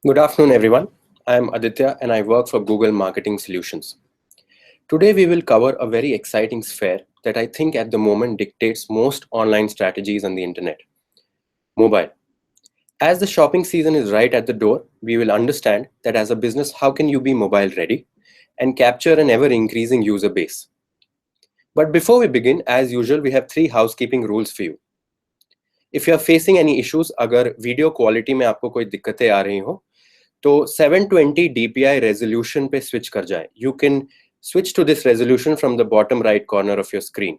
Good afternoon, everyone. I am Aditya and I work for Google Marketing Solutions. Today, we will cover a very exciting sphere that I think at the moment dictates most online strategies on the internet: mobile. As the shopping season is right at the door, we will understand that as a business, how can you be mobile ready and capture an ever increasing user base? But before we begin, as usual, we have three housekeeping rules for you. If you are facing any issues, अगर video quality में आपको कोई दिक्कतें आ रही हो, तो 720 DPI resolution पे switch कर जाए. You can switch to this resolution from the bottom right corner of your screen.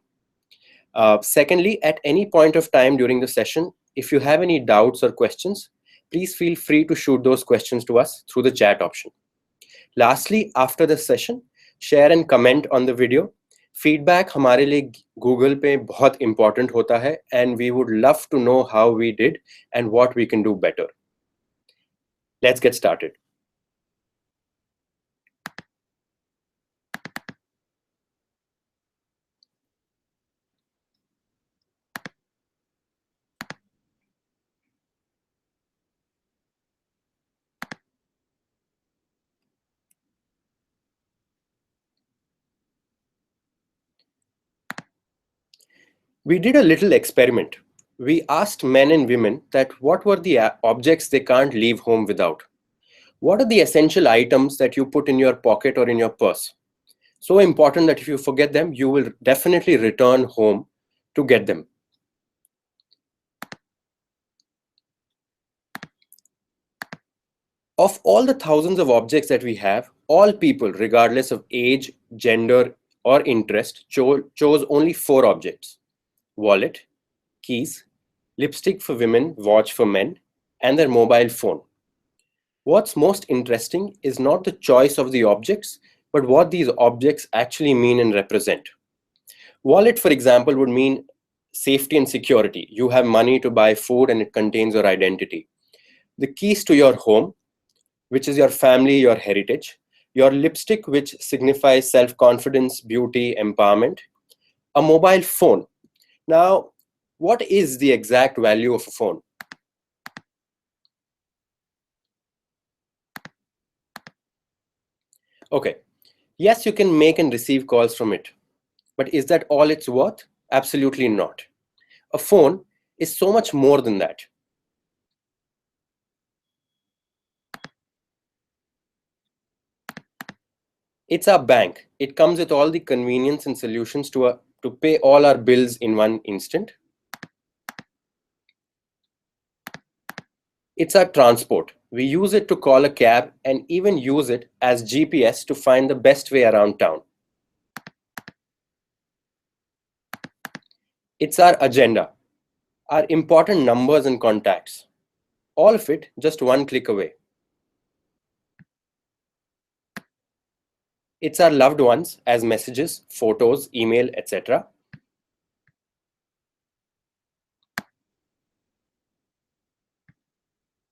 Secondly, at any point of time during the session, if you have any doubts or questions, please feel free to shoot those questions to us through the chat option. Lastly, after the session, share and comment on the video. Feedback हमारे लिए Google पे बहुत important होता है, and we would love to know how we did and what we can do better. Let's get started. We did a little experiment. We asked men and women that what were the objects they can't leave home without. What are the essential items that you put in your pocket or in your purse? So important that if you forget them, you will definitely return home to get them. Of all the thousands of objects that we have, all people, regardless of age, gender, or interest, chose only 4 objects: wallet, keys, lipstick for women, watch for men, and their mobile phone. What's most interesting is not the choice of the objects, but what these objects actually mean and represent. Wallet, for example, would mean safety and security. You have money to buy food and it contains your identity. The keys to your home, which is your family, your heritage. Your lipstick, which signifies self-confidence, beauty, empowerment. A mobile phone. Now, what is the exact value of a phone? Okay, yes, you can make and receive calls from it. But is that all it's worth? Absolutely not. A phone is so much more than that. It's our bank. It comes with all the convenience and solutions to pay all our bills in one instant. It's our transport. We use it to call a cab and even use it as GPS to find the best way around town. It's our agenda, our important numbers and contacts. All of it just one click away. It's our loved ones as messages, photos, email, etc.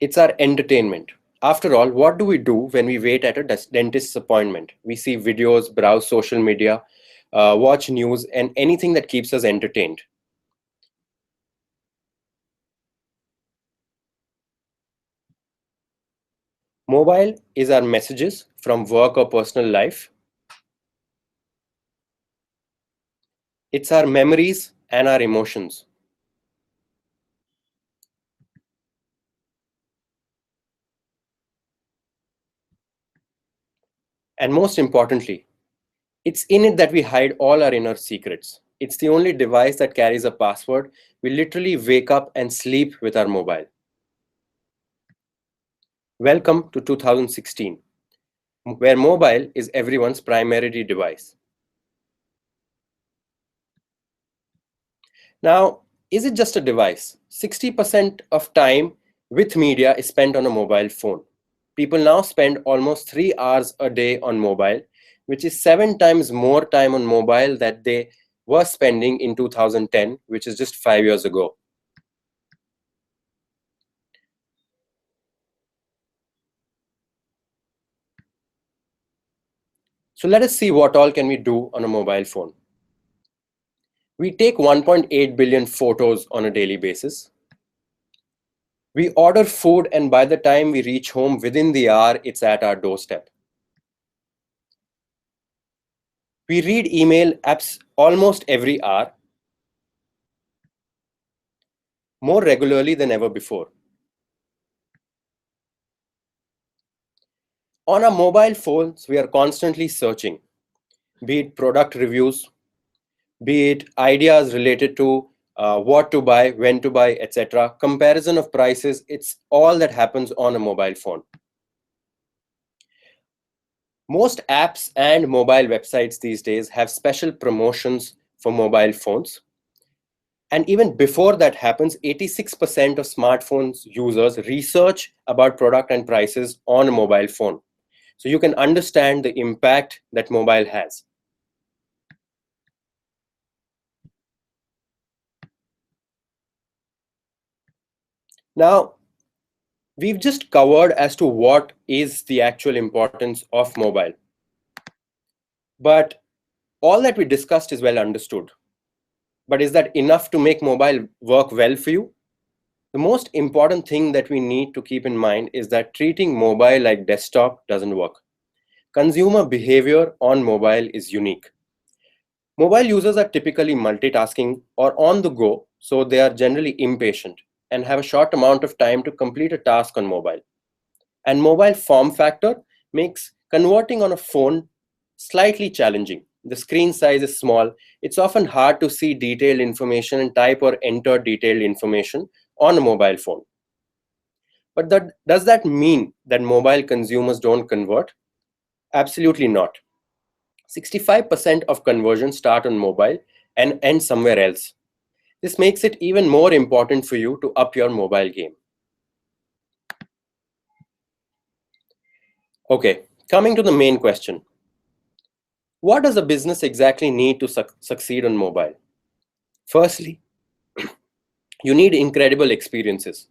It's our entertainment. After all, what do we do when we wait at a dentist's appointment? We see videos, browse social media, watch news, and anything that keeps us entertained. Mobile is our messages from work or personal life. It's our memories and our emotions. And most importantly, it's in it that we hide all our inner secrets. It's the only device that carries a password. We literally wake up and sleep with our mobile. Welcome to 2016, where mobile is everyone's primary device. Now, is it just a device? 60% of time with media is spent on a mobile phone. People now spend almost 3 hours a day on mobile, which is 7 times more time on mobile that they were spending in 2010, which is just 5 years ago. So let us see what all can we do on a mobile phone. We take 1.8 billion photos on a daily basis. We order food, and by the time we reach home within the hour, it's at our doorstep. We read email apps almost every hour, more regularly than ever before. On our mobile phones, we are constantly searching, be it product reviews, be it ideas related to what to buy, when to buy, etc. Comparison of prices, it's all that happens on a mobile phone. Most apps and mobile websites these days have special promotions for mobile phones. And even before that happens, 86% of smartphones users research about product and prices on a mobile phone. So you can understand the impact that mobile has. Now, we've just covered as to what is the actual importance of mobile. But all that we discussed is well understood. But is that enough to make mobile work well for you? The most important thing that we need to keep in mind is that treating mobile like desktop doesn't work. Consumer behavior on mobile is unique. Mobile users are typically multitasking or on the go, so they are generally impatient and have a short amount of time to complete a task on mobile. And mobile form factor makes converting on a phone slightly challenging. The screen size is small. It's often hard to see detailed information and type or enter detailed information on a mobile phone. But does that mean that mobile consumers don't convert? Absolutely not. 65% of conversions start on mobile and end somewhere else. This makes it even more important for you to up your mobile game. Okay, coming to the main question. What does a business exactly need to succeed on mobile? Firstly, you need incredible experiences.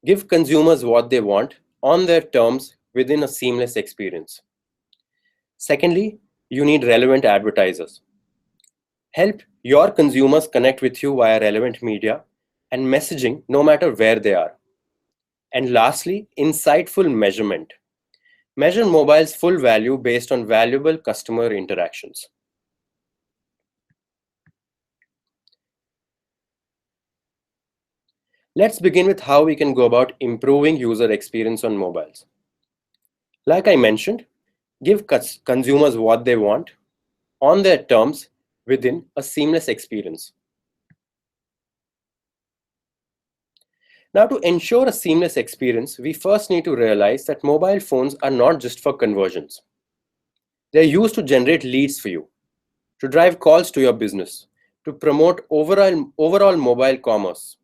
Give consumers what they want on their terms within a seamless experience. Secondly, you need relevant advertisers. Help your consumers connect with you via relevant media and messaging no matter where they are. And lastly, insightful measurement. Measure mobile's full value based on valuable customer interactions. Let's begin with how we can go about improving user experience on mobiles. Like I mentioned, give consumers what they want on their terms within a seamless experience. Now, to ensure a seamless experience, we first need to realize that mobile phones are not just for conversions. They're used to generate leads for you, to drive calls to your business, to promote overall mobile commerce.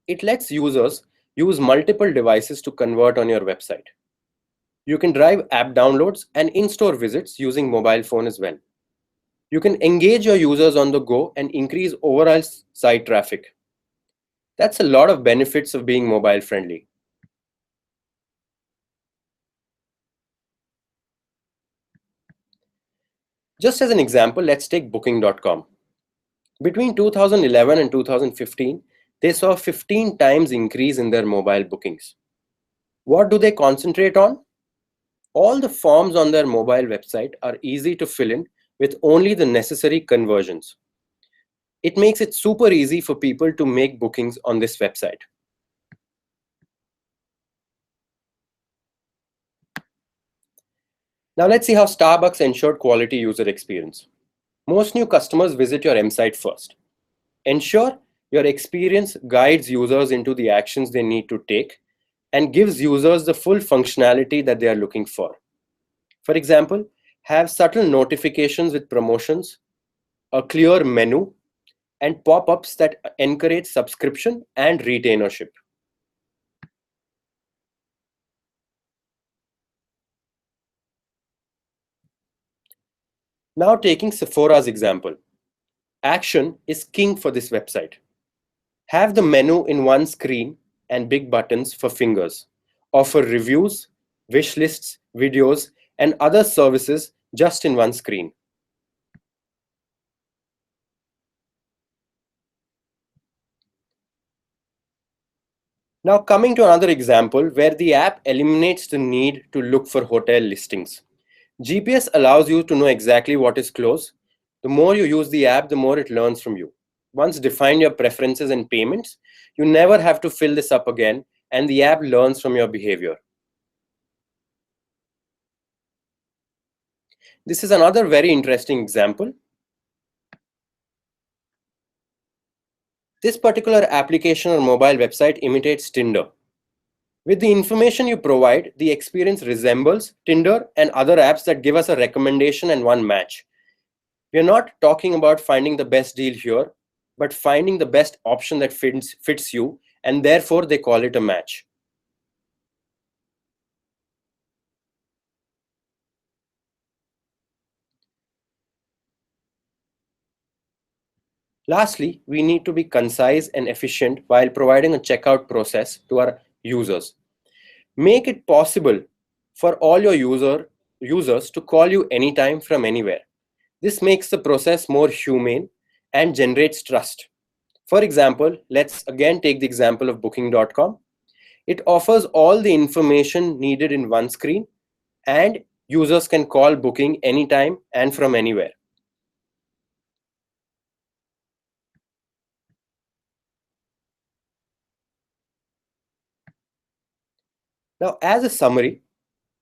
It lets users use multiple devices to convert on your website. You can drive app downloads and in-store visits using mobile phone as well. You can engage your users on the go and increase overall site traffic. That's a lot of benefits of being mobile friendly. Just as an example, let's take booking.com. Between 2011 and 2015, they saw a 15 times increase in their mobile bookings. What do they concentrate on? All the forms on their mobile website are easy to fill in with only the necessary conversions. It makes it super easy for people to make bookings on this website. Now let's see how Starbucks ensured quality user experience. Most new customers visit your M site first. Ensure your experience guides users into the actions they need to take and gives users the full functionality that they are looking for. For example, have subtle notifications with promotions, a clear menu, and pop-ups that encourage subscription and retainership. Now taking Sephora's example. Action is king for this website. Have the menu in one screen and big buttons for fingers. Offer reviews, wish lists, videos, and other services just in one screen. Now coming to another example where the app eliminates the need to look for hotel listings. GPS allows you to know exactly what is close. The more you use the app, the more it learns from you. Once define your preferences and payments, you never have to fill this up again, and the app learns from your behavior. This is another very interesting example. This particular application or mobile website imitates Tinder. With the information you provide, the experience resembles Tinder and other apps that give us a recommendation and one match. We are not talking about finding the best deal here, but finding the best option that fits you, and therefore they call it a match. Lastly, we need to be concise and efficient while providing a checkout process to our users. Make it possible for all your users to call you anytime from anywhere. This makes the process more humane and generates trust. For example, let's again take the example of booking.com. It offers all the information needed in one screen, and users can call booking anytime and from anywhere. Now, as a summary,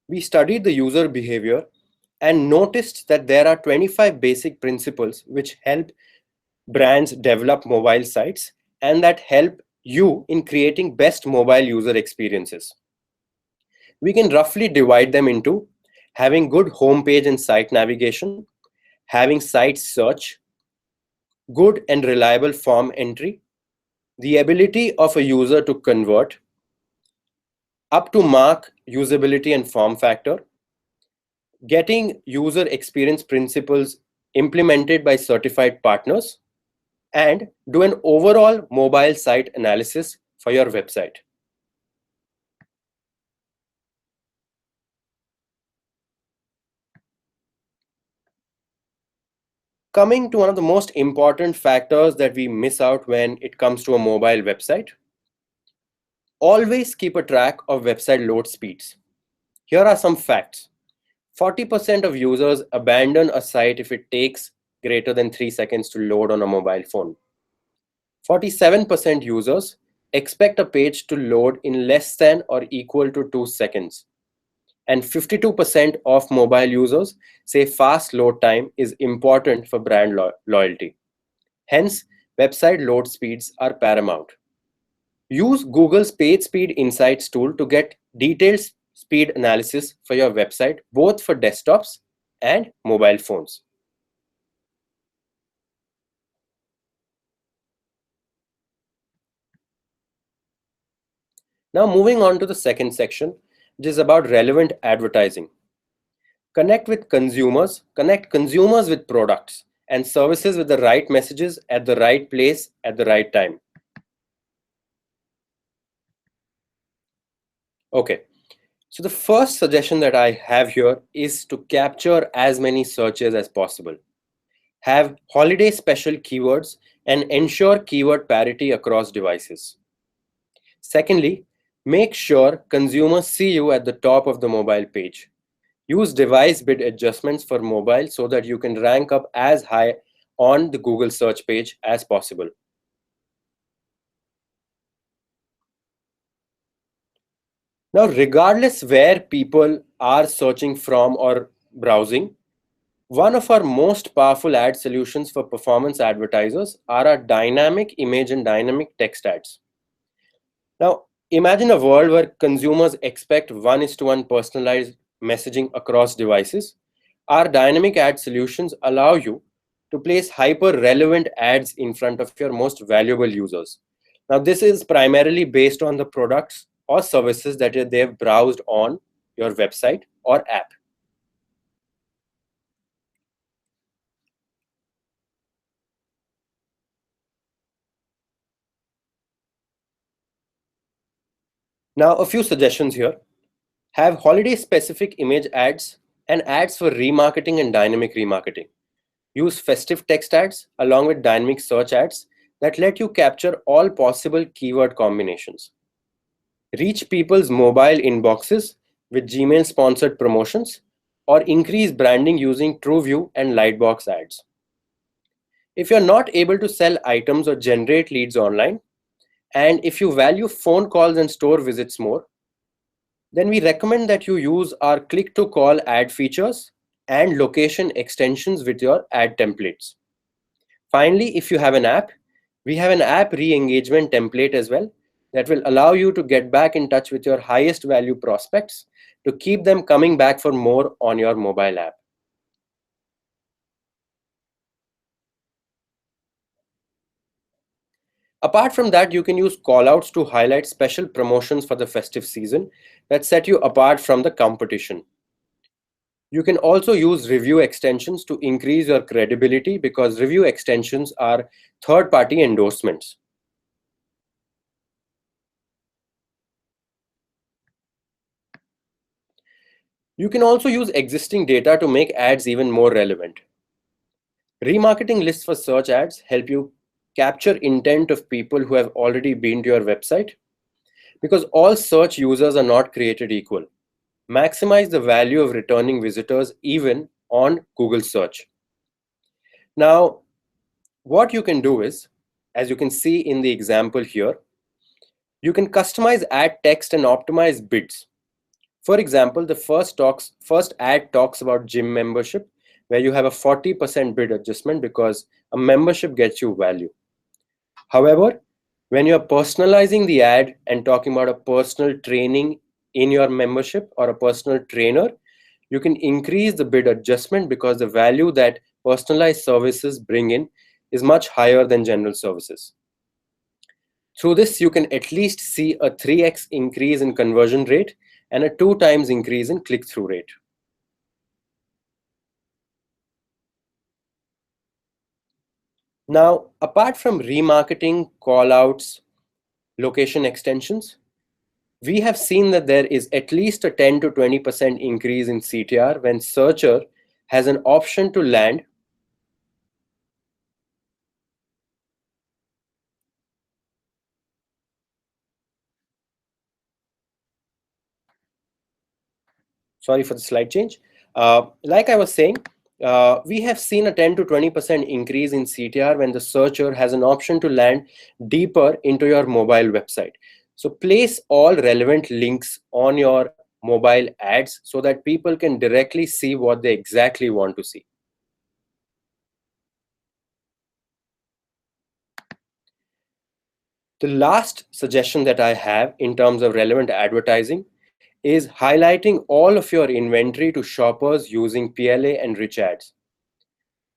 we studied the user behavior and noticed that there are 25 basic principles which help brands develop mobile sites and that help you in creating best mobile user experiences. We can roughly divide them into having good homepage and site navigation, having site search, good and reliable form entry, the ability of a user to convert, up to mark usability and form factor, getting user experience principles implemented by certified partners, and do an overall mobile site analysis for your website. Coming to one of the most important factors that we miss out when it comes to a mobile website, always keep a track of website load speeds. Here are some facts. 40% of users abandon a site if it takes greater than 3 seconds to load on a mobile phone. 47% users expect a page to load in less than or equal to 2 seconds. And 52% of mobile users say fast load time is important for brand loyalty. Hence, website load speeds are paramount. Use Google's Page Speed Insights tool to get detailed speed analysis for your website, both for desktops and mobile phones. Now moving on to the second section, which is about relevant advertising. Connect consumers with products and services with the right messages at the right place at the right time. Okay, so the first suggestion that I have here is to capture as many searches as possible. Have holiday special keywords and ensure keyword parity across devices. Secondly, make sure consumers see you at the top of the mobile page. Use device bid adjustments for mobile so that you can rank up as high on the Google search page as possible. Now, regardless where people are searching from or browsing, one of our most powerful ad solutions for performance advertisers are our dynamic image and dynamic text ads. Now, imagine a world where consumers expect one-to-one personalized messaging across devices. Our dynamic ad solutions allow you to place hyper-relevant ads in front of your most valuable users. Now, this is primarily based on the products or services that they've browsed on your website or app. Now, a few suggestions here. Have holiday-specific image ads and ads for remarketing and dynamic remarketing. Use festive text ads along with dynamic search ads that let you capture all possible keyword combinations. reach people's mobile inboxes with Gmail sponsored promotions, or increase branding using TrueView and Lightbox ads. If you're not able to sell items or generate leads online, and if you value phone calls and store visits more, then we recommend that you use our click to call ad features and location extensions with your ad templates. Finally, if you have an app, we have an app re-engagement template as well that will allow you to get back in touch with your highest value prospects to keep them coming back for more on your mobile app. Apart from that, you can use callouts to highlight special promotions for the festive season that set you apart from the competition. You can also use review extensions to increase your credibility because review extensions are third-party endorsements. You can also use existing data to make ads even more relevant. Remarketing lists for search ads help you capture intent of people who have already been to your website because all search users are not created equal. Maximize the value of returning visitors even on Google search. Now, what you can do is, as you can see in the example here, you can customize ad text and optimize bids. For example, the first ad talks about gym membership, where you have a 40% bid adjustment because a membership gets you value. However, when you're personalizing the ad and talking about a personal training in your membership or a personal trainer, you can increase the bid adjustment because the value that personalized services bring in is much higher than general services. Through this, you can at least see a 3x increase in conversion rate and a 2 times increase in click-through rate. Now, apart from remarketing, callouts, location extensions, we have seen that there is at least a 10 to 20% increase in CTR when searcher has an option to land sorry for the slight change. Like I was saying, we have seen a 10 to 20% increase in CTR when the searcher has an option to land deeper into your mobile website. So place all relevant links on your mobile ads so that people can directly see what they exactly want to see. The last suggestion that I have in terms of relevant advertising is highlighting all of your inventory to shoppers using PLA and rich ads.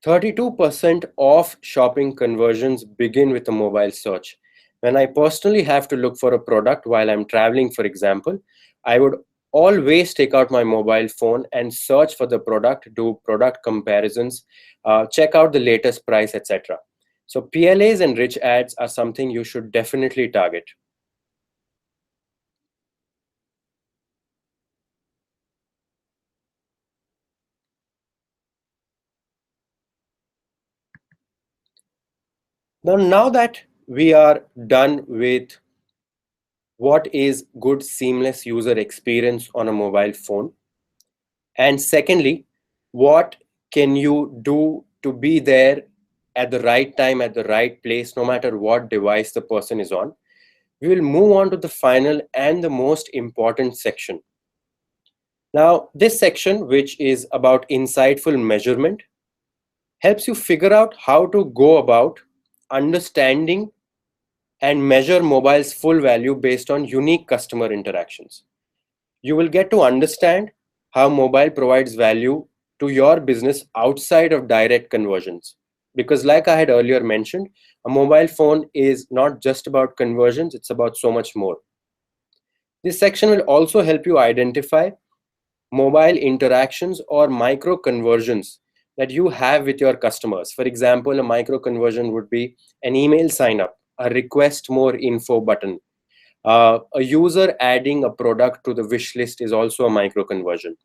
32% of shopping conversions begin with a mobile search. When I personally have to look for a product while I'm traveling, for example, I would always take out my mobile phone and search for the product, do product comparisons, check out the latest price, etc. So PLAs and rich ads are something you should definitely target. Now that we are done with what is good seamless user experience on a mobile phone, and secondly, what can you do to be there at the right time, at the right place, no matter what device the person is on, we will move on to the final and the most important section. Now, this section, which is about insightful measurement, helps you figure out how to go about understanding and measure mobile's full value based on unique customer interactions. You will get to understand how mobile provides value to your business outside of direct conversions. Because like I had earlier mentioned, a mobile phone is not just about conversions, it's about so much more. This section will also help you identify mobile interactions or micro conversions that you have with your customers. For example, a micro conversion would be an email sign up, a request more info button. A user adding a product to the wish list is also a micro conversion.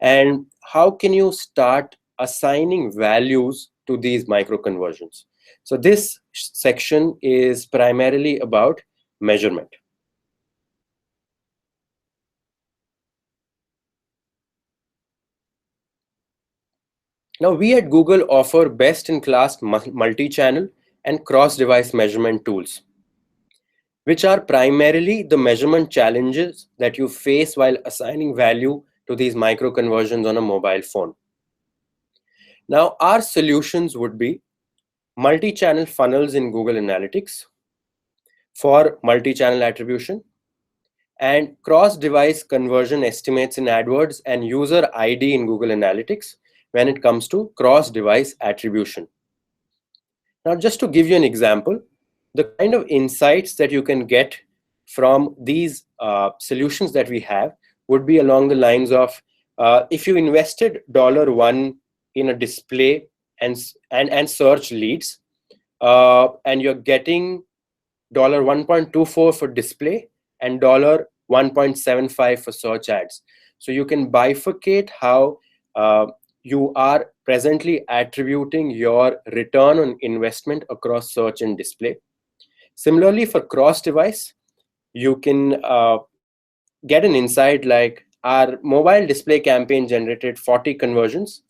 And how can you start assigning values to these micro conversions? So this section is primarily about measurement. Now, we at Google offer best-in-class multi-channel and cross-device measurement tools, which are primarily the measurement challenges that you face while assigning value to these micro conversions on a mobile phone. Now, our solutions would be multi-channel funnels in Google Analytics for multi-channel attribution, and cross-device conversion estimates in AdWords and user ID in Google Analytics when it comes to cross-device attribution. Now, just to give you an example, the kind of insights that you can get from these solutions that we have would be along the lines of if you invested $1 in a display and search leads, and you're getting $1.24 for display and $1.75 for search ads. So you can bifurcate how you are presently attributing your return on investment across search and display. Similarly, for cross-device, you can get an insight like our mobile display campaign generated 40 conversions,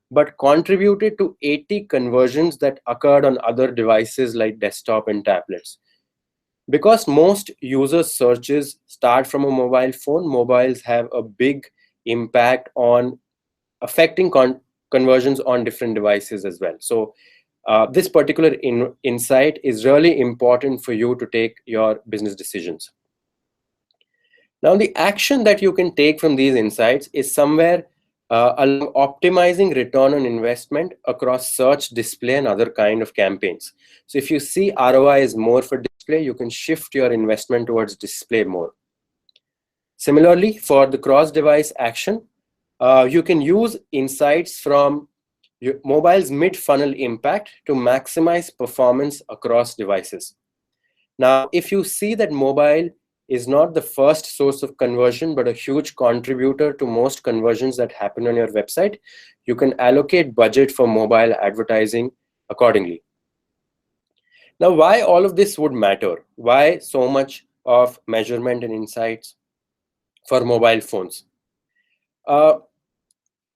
but contributed to 80 conversions that occurred on other devices like desktop and tablets. Because most user searches start from a mobile phone, mobiles have a big impact on affecting conversions on different devices as well. So this particular insight is really important for you to take your business decisions. Now, the action that you can take from these insights is somewhere along optimizing return on investment across search, display, and other kind of campaigns. So if you see ROI is more for display, you can shift your investment towards display more. Similarly, for the cross-device action, you can use insights from your mobile's mid-funnel impact to maximize performance across devices. Now, if you see that mobile is not the first source of conversion, but a huge contributor to most conversions that happen on your website, you can allocate budget for mobile advertising accordingly. Now, why all of this would matter? Why so much of measurement and insights for mobile phones?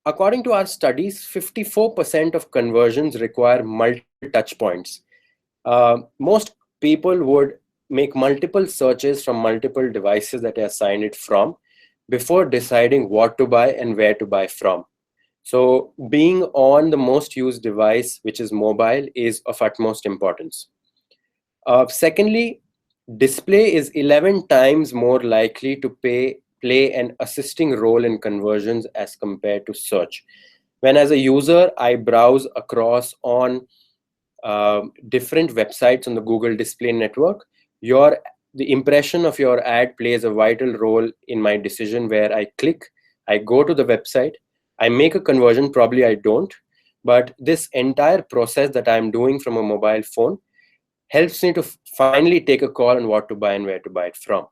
According to our studies, 54% of conversions require multiple touch points. Most people would make multiple searches from multiple devices that they assigned it from before deciding what to buy and where to buy from. So being on the most used device, which is mobile, is of utmost importance. Secondly, display is 11 times more likely to play an assisting role in conversions as compared to search. When as a user, I browse across on different websites on the Google Display Network, the impression of your ad plays a vital role in my decision where I click, I go to the website, I make a conversion, probably I don't, but this entire process that I'm doing from a mobile phone helps me to finally take a call on what to buy and where to buy it from.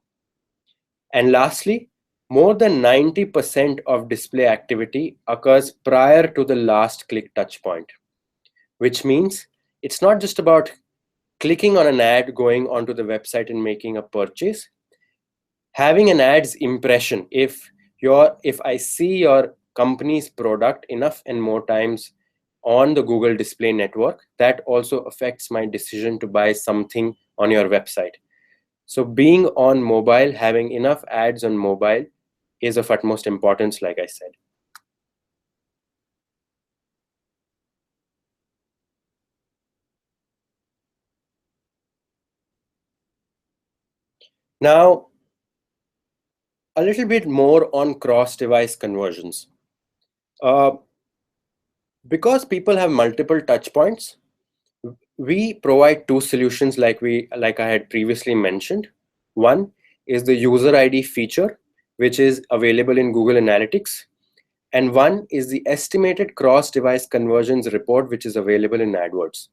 And lastly, more than 90% of display activity occurs prior to the last click touch point, which means it's not just about clicking on an ad, going onto the website and making a purchase. Having an ad's impression, if I see your company's product enough and more times on the Google Display Network, that also affects my decision to buy something on your website. So being on mobile, having enough ads on mobile is of utmost importance, like I said. Now, a little bit more on cross-device conversions. Because people have multiple touch points, we provide two solutions like I had previously mentioned. One is the user ID feature, which is available in Google Analytics. And one is the estimated cross-device conversions report, which is available in AdWords.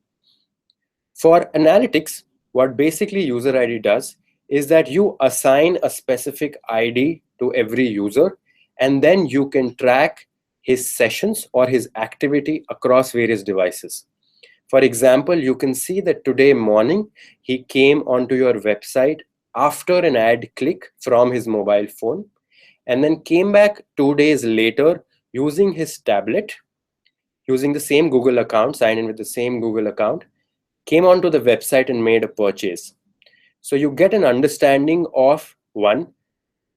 For analytics, what basically user ID does is that you assign a specific ID to every user, and then you can track his sessions or his activity across various devices. For example, you can see that today morning, he came onto your website after an ad click from his mobile phone, and then came back 2 days later using his tablet. using the same Google account, signed in with the same Google account, came onto the website and made a purchase. So you get an understanding of one,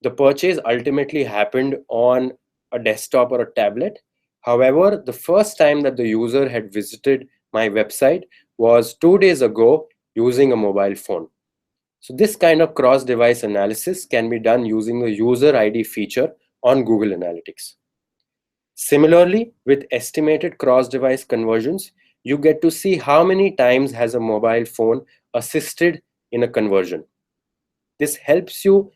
the purchase ultimately happened on a desktop or a tablet. However, the first time that the user had visited my website was 2 days ago using a mobile phone. So this kind of cross-device analysis can be done using the user ID feature on Google Analytics. Similarly, with estimated cross-device conversions, you get to see how many times has a mobile phone assisted in a conversion. This helps you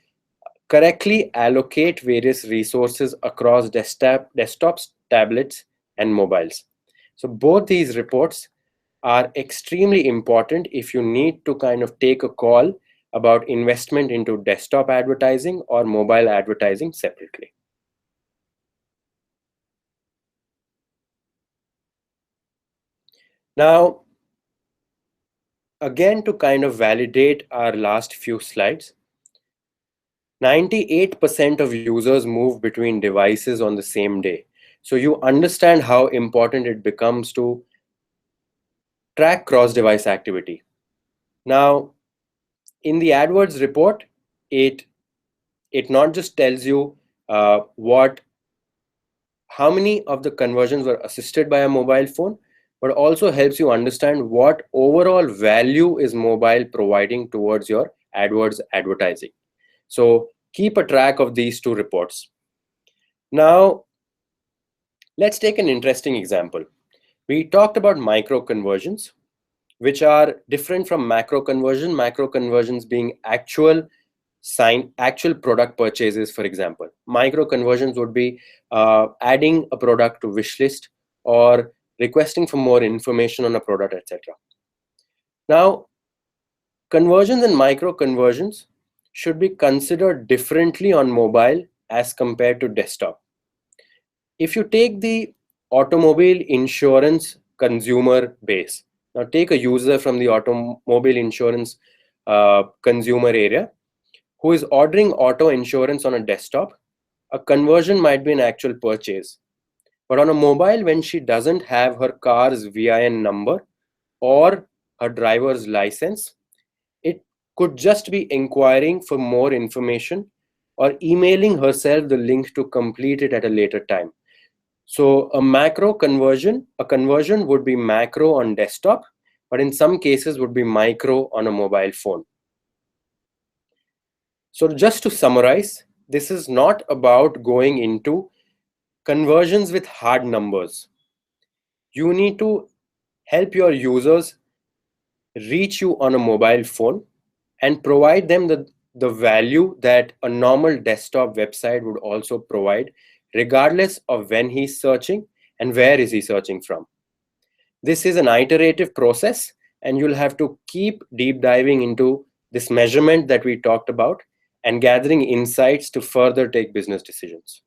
correctly allocate various resources across desktops, tablets, and mobiles. So both these reports are extremely important if you need to kind of take a call about investment into desktop advertising or mobile advertising separately. Now, again, to kind of validate our last few slides, 98% of users move between devices on the same day. So you understand how important it becomes to track cross-device activity. Now, in the AdWords report, it not just tells you how many of the conversions were assisted by a mobile phone, but also helps you understand what overall value is mobile providing towards your AdWords advertising. So keep a track of these two reports. Now, let's take an interesting example. We talked about micro conversions, which are different from macro conversion. Macro conversions being actual product purchases, for example. Micro conversions would be adding a product to wish list or requesting for more information on a product, etc. Now, conversions and micro conversions should be considered differently on mobile as compared to desktop. If you take the automobile insurance consumer base, now take a user from the automobile insurance consumer area who is ordering auto insurance on a desktop, a conversion might be an actual purchase. But on a mobile, when she doesn't have her car's VIN number or her driver's license, it could just be inquiring for more information or emailing herself the link to complete it at a later time. So a conversion would be macro on desktop, but in some cases would be micro on a mobile phone. So just to summarize, this is not about going into conversions with hard numbers. You need to help your users reach you on a mobile phone and provide them the value that a normal desktop website would also provide, regardless of when he's searching and where is he searching from. This is an iterative process, and you'll have to keep deep diving into this measurement that we talked about and gathering insights to further take business decisions.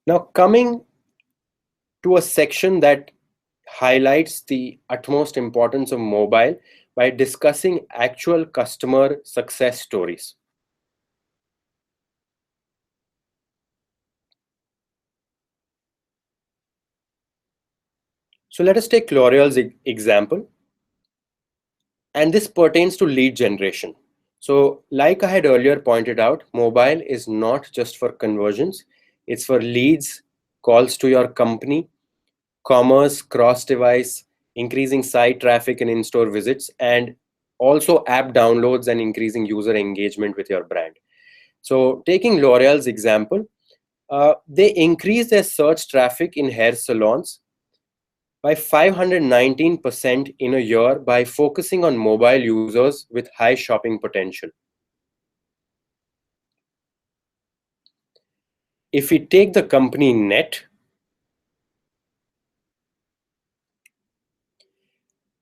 Now, coming to a section that highlights the utmost importance of mobile by discussing actual customer success stories. So let us take L'Oreal's example, and this pertains to lead generation. So like I had earlier pointed out, mobile is not just for conversions, it's for leads, calls to your company, commerce, cross-device, increasing site traffic and in-store visits, and also app downloads and increasing user engagement with your brand. So taking L'Oreal's example, they increased their search traffic in hair salons by 519% in a year by focusing on mobile users with high shopping potential. If we take the company Net,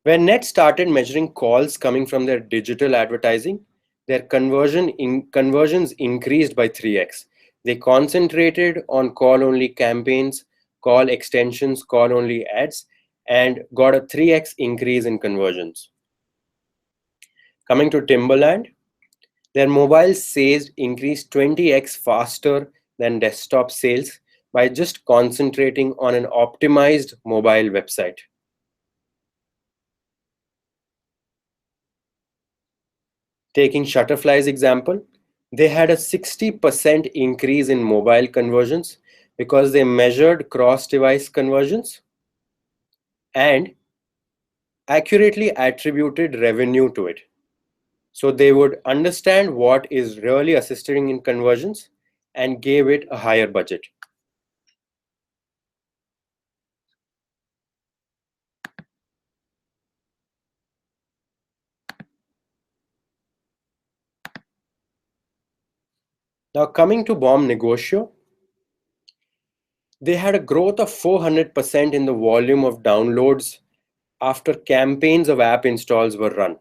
when Net started measuring calls coming from their digital advertising, their conversions increased by 3x. They concentrated on call-only campaigns, call extensions, call-only ads, and got a 3x increase in conversions. Coming to Timberland, Their mobile sales increased 20x faster than desktop sales by just concentrating on an optimized mobile website. Taking Shutterfly's example, they had a 60% increase in mobile conversions because they measured cross-device conversions and accurately attributed revenue to it. So they would understand what is really assisting in conversions and gave it a higher budget. Now coming to Bomb Negotio, they had a growth of 400% in the volume of downloads after campaigns of app installs were run.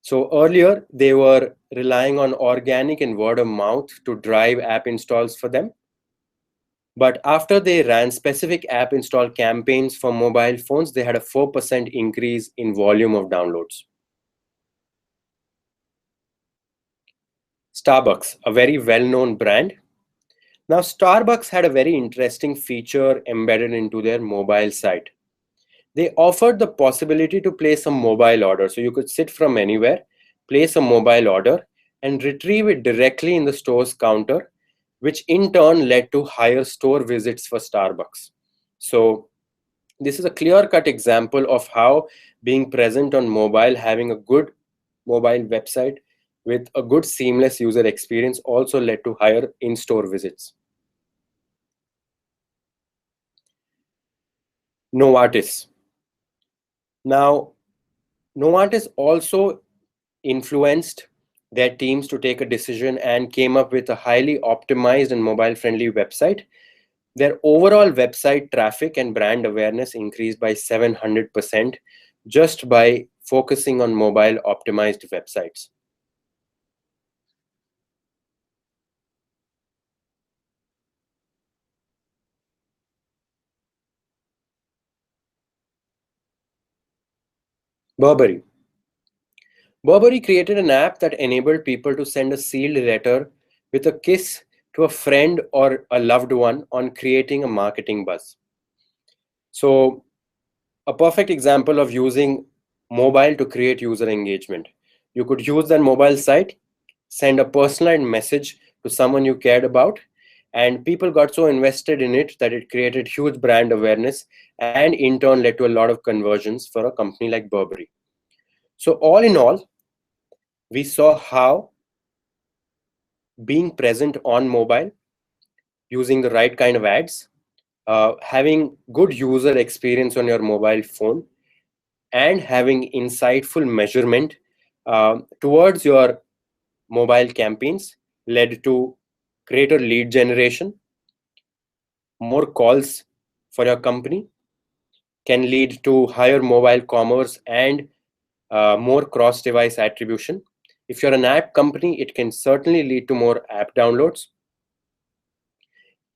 So earlier, they were relying on organic and word of mouth to drive app installs for them. But after they ran specific app install campaigns for mobile phones, they had a 4% increase in volume of downloads. Starbucks, a very well-known brand. Now, Starbucks had a very interesting feature embedded into their mobile site. They offered the possibility to place a mobile order. So you could sit from anywhere, place a mobile order, and retrieve it directly in the store's counter, which in turn led to higher store visits for Starbucks. So this is a clear-cut example of how being present on mobile, having a good mobile website with a good seamless user experience also led to higher in-store visits. Novartis. Now, Novartis also influenced their teams to take a decision and came up with a highly optimized and mobile-friendly website. Their overall website traffic and brand awareness increased by 700% just by focusing on mobile optimized websites. Burberry. Burberry created an app that enabled people to send a sealed letter with a kiss to a friend or a loved one on creating a marketing buzz. So, a perfect example of using mobile to create user engagement. You could use that mobile site, send a personalized message to someone you cared about, and people got so invested in it that it created huge brand awareness and in turn led to a lot of conversions for a company like Burberry. So all in all, we saw how being present on mobile, using the right kind of ads, having good user experience on your mobile phone, and having insightful measurement towards your mobile campaigns led to greater lead generation, more calls for your company, can lead to higher mobile commerce and more cross-device attribution. If you're an app company, it can certainly lead to more app downloads.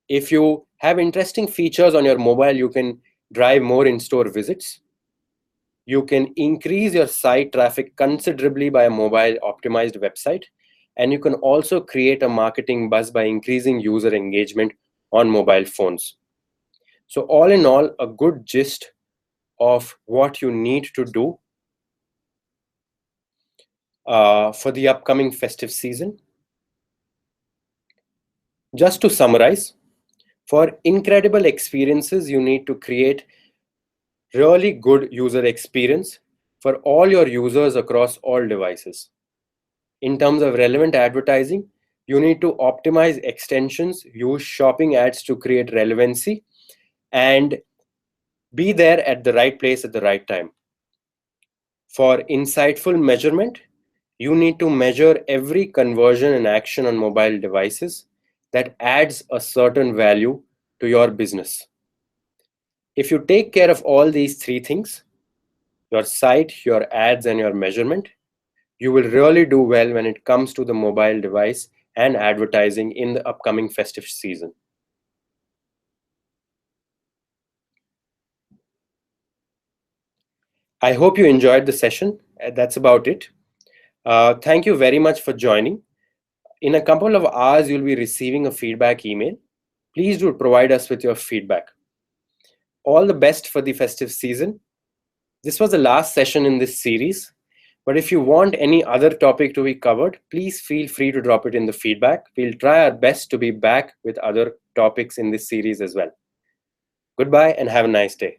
If you have interesting features on your mobile, you can drive more in-store visits. You can increase your site traffic considerably by a mobile optimized website. And you can also create a marketing buzz by increasing user engagement on mobile phones. So all in all, a good gist of what you need to do for the upcoming festive season. Just to summarize, for incredible experiences, you need to create really good user experience for all your users across all devices. In terms of relevant advertising, you need to optimize extensions, use shopping ads to create relevancy, and be there at the right place at the right time. For insightful measurement, you need to measure every conversion and action on mobile devices that adds a certain value to your business. If you take care of all these three things, your site, your ads, and your measurement, you will really do well when it comes to the mobile device and advertising in the upcoming festive season. I hope you enjoyed the session. That's about it. Thank you very much for joining. In a couple of hours, you'll be receiving a feedback email. Please do provide us with your feedback. All the best for the festive season. This was the last session in this series, but if you want any other topic to be covered, please feel free to drop it in the feedback. We'll try our best to be back with other topics in this series as well. Goodbye and have a nice day.